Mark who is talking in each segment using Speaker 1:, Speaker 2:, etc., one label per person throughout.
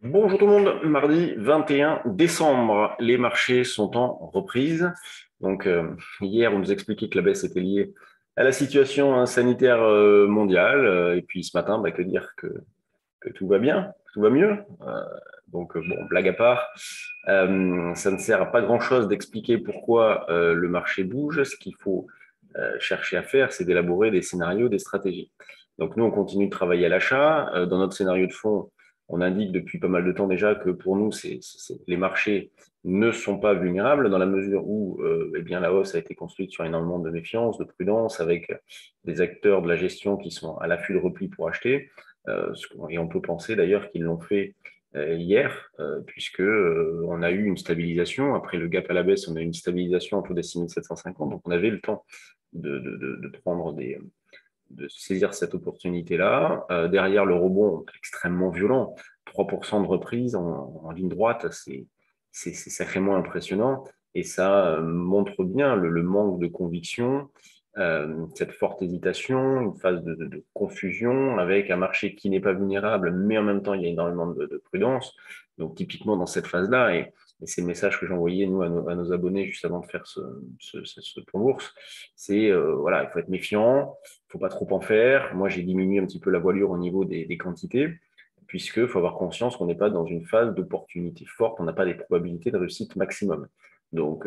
Speaker 1: Bonjour tout le monde, mardi 21 décembre, les marchés sont en reprise. Donc hier, on nous expliquait que la baisse était liée à la situation sanitaire mondiale, et puis ce matin, que dire que tout va bien, que tout va mieux. Bon, blague à part, ça ne sert à pas grand-chose d'expliquer pourquoi le marché bouge. Ce qu'il faut chercher à faire, c'est d'élaborer des scénarios, des stratégies. Donc nous, on continue de travailler à l'achat. Dans notre scénario de fond, on indique depuis pas mal de temps déjà que pour nous, les marchés ne sont pas vulnérables dans la mesure où eh bien, la hausse a été construite sur énormément de méfiance, de prudence, avec des acteurs de la gestion qui sont à l'affût de repli pour acheter. Et on peut penser d'ailleurs qu'ils l'ont fait hier, puisque on a eu une stabilisation. Après le gap à la baisse, on a eu une stabilisation autour des 6750. Donc on avait le temps de prendre de saisir cette opportunité-là. Derrière, le rebond extrêmement violent, 3% de reprise en ligne droite, c'est sacrément impressionnant. Et ça montre bien le manque de conviction, cette forte hésitation, une phase de confusion avec un marché qui n'est pas vulnérable, mais en même temps, il y a énormément de prudence. Donc, typiquement, dans cette phase-là, et c'est le message que j'envoyais, nous, à nos abonnés juste avant de faire ce plan bourse, c'est, voilà, il faut être méfiant, faut pas trop en faire. Moi, j'ai diminué un petit peu la voilure au niveau des quantités, puisque faut avoir conscience qu'on n'est pas dans une phase d'opportunité forte, on n'a pas des probabilités de réussite maximum. Donc,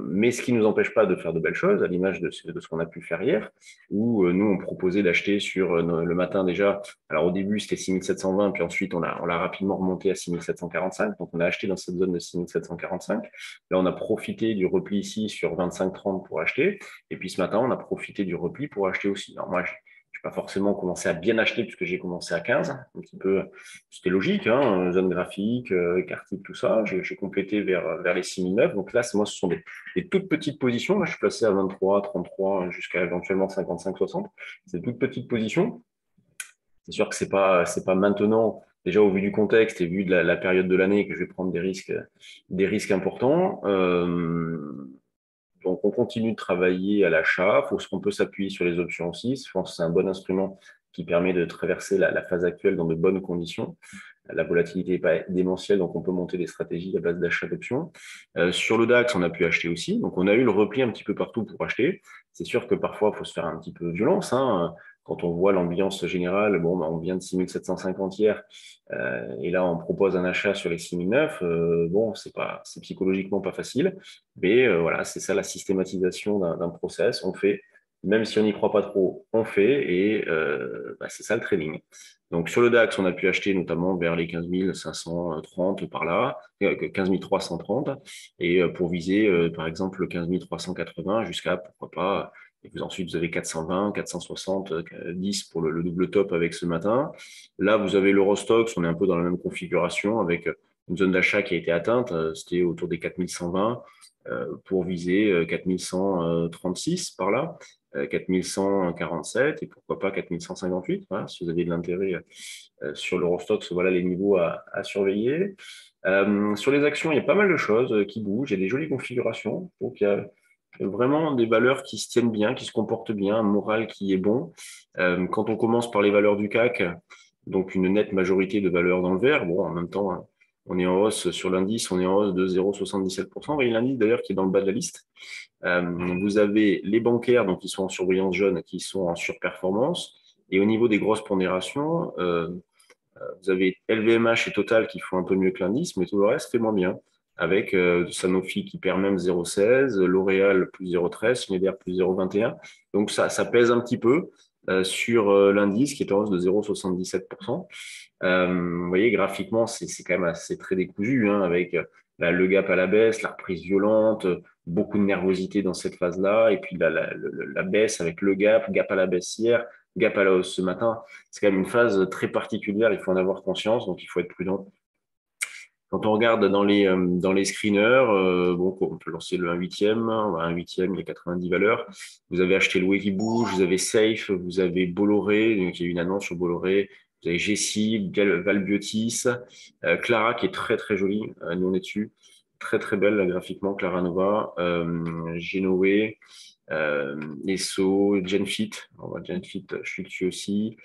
Speaker 1: mais ce qui ne nous empêche pas de faire de belles choses, à l'image de ce qu'on a pu faire hier, où nous, on proposait d'acheter sur le matin déjà. Alors au début, c'était 6720, puis ensuite, on l'a rapidement remonté à 6745. Donc, on a acheté dans cette zone de 6745. Là, on a profité du repli ici sur 25,30 pour acheter. Et puis ce matin, on a profité du repli pour acheter aussi. Alors moi, je n'ai pas forcément commencé à bien acheter puisque j'ai commencé à 15, un petit peu, c'était logique, hein, zone graphique, écart type, tout ça. J'ai complété vers les 6009. Donc là, moi, ce sont des toutes petites positions. Là, je suis placé à 23, 33, jusqu'à éventuellement 55, 60. C'est des toutes petites positions. C'est sûr que c'est pas maintenant, déjà au vu du contexte et vu de la période de l'année, que je vais prendre des risques importants. Donc, on continue de travailler à l'achat. On peut s'appuyer sur les options aussi. Je pense que c'est un bon instrument qui permet de traverser la phase actuelle dans de bonnes conditions. La volatilité n'est pas démentielle, donc on peut monter des stratégies à base d'achat d'options. Sur le DAX, on a pu acheter aussi. Donc, on a eu le repli un petit peu partout pour acheter. C'est sûr que parfois, il faut se faire un petit peu violence, hein. Quand on voit l'ambiance générale, bon, on vient de 6750 hier, et là, on propose un achat sur les 6009. Bon, c'est psychologiquement pas facile, mais voilà, c'est ça la systématisation d'un process. On fait, même si on n'y croit pas trop, on fait, et c'est ça le trading. Donc sur le DAX, on a pu acheter notamment vers les 15 530 par là, 15 330, et pour viser par exemple le 15 380 jusqu'à pourquoi pas. Et puis ensuite, vous avez 420, 460, 10 pour le double top avec ce matin. Là, vous avez l'Eurostoxx, on est un peu dans la même configuration avec une zone d'achat qui a été atteinte, c'était autour des 4120 pour viser 4136 par là. 4147 et pourquoi pas 4158, voilà, si vous avez de l'intérêt sur l'Eurostoxx, voilà les niveaux à surveiller. Sur les actions, il y a pas mal de choses qui bougent, il y a des jolies configurations, donc il y a vraiment des valeurs qui se tiennent bien, qui se comportent bien, un moral qui est bon. Quand on commence par les valeurs du CAC, donc une nette majorité de valeurs dans le vert, bon, en même temps, hein, on est en hausse sur l'indice, on est en hausse de 0,77%. Vous voyez l'indice d'ailleurs qui est dans le bas de la liste. Vous avez les bancaires, donc qui sont en surbrillance jaune, qui sont en surperformance. Et au niveau des grosses pondérations, vous avez LVMH et Total qui font un peu mieux que l'indice, mais tout le reste fait moins bien. Avec Sanofi qui perd même 0,16, L'Oréal plus 0,13, Schneider plus 0,21. Donc ça pèse un petit peu sur l'indice qui est en hausse de 0,77%. Vous voyez, graphiquement, c'est quand même assez très décousu, hein, avec le gap à la baisse, la reprise violente, beaucoup de nervosité dans cette phase-là, et puis la baisse avec le gap à la baisse hier, gap à la hausse ce matin. C'est quand même une phase très particulière, il faut en avoir conscience, donc il faut être prudent. Quand on regarde dans les screeners, bon, on peut lancer le 1/8e, un huitième, il y a 90 valeurs. Vous avez acheté le qui bouge, vous avez Safe, vous avez Bolloré, donc il y a eu une annonce sur Bolloré, vous avez Gessi, Valbiotis, Clara qui est très très jolie, nous on est dessus, très très belle là, graphiquement, Clara Nova, Genoé, Esso, Genfit, on va Genfit, je suis dessus aussi,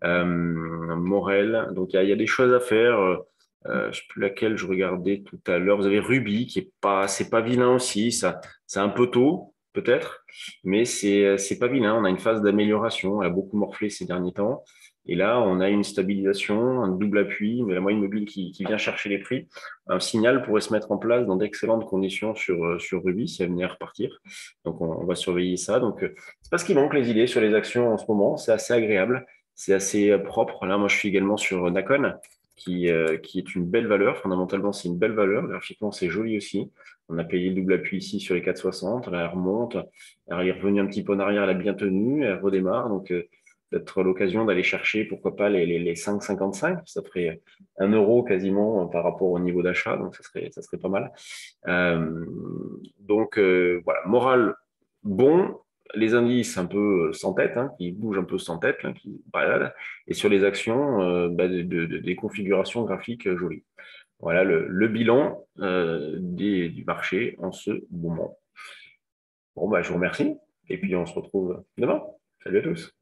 Speaker 1: Morel, donc il y a des choses à faire. Je ne sais plus laquelle je regardais tout à l'heure. Vous avez Ruby qui est pas, c'est pas vilain aussi. Ça, c'est un peu tôt, peut-être, mais c'est pas vilain. On a une phase d'amélioration. Elle a beaucoup morflé ces derniers temps. Et là, on a une stabilisation, un double appui, mais la moyenne mobile qui vient chercher les prix. Un signal pourrait se mettre en place dans d'excellentes conditions sur Ruby si elle venait à repartir. Donc, on va surveiller ça. Donc, c'est pas ce qui manque, les idées sur les actions en ce moment. C'est assez agréable. C'est assez propre. Là, moi, je suis également sur Nacon qui est une belle valeur. Fondamentalement, c'est une belle valeur. Graphiquement, c'est joli aussi. On a payé le double appui ici sur les 4,60. Là, elle remonte. Elle est revenue un petit peu en arrière. Elle a bien tenu. Elle redémarre. Donc, peut-être l'occasion d'aller chercher, pourquoi pas, les 5,55. Ça ferait 1 € quasiment par rapport au niveau d'achat. Donc, ça serait pas mal. Euh, donc, voilà. Morale, bon. Les indices un peu sans tête, hein, qui bougent un peu sans tête, hein, qui baladent. Et sur les actions, des configurations graphiques jolies. Voilà le bilan du marché en ce moment. Bon, je vous remercie. Et puis, on se retrouve demain. Salut à tous.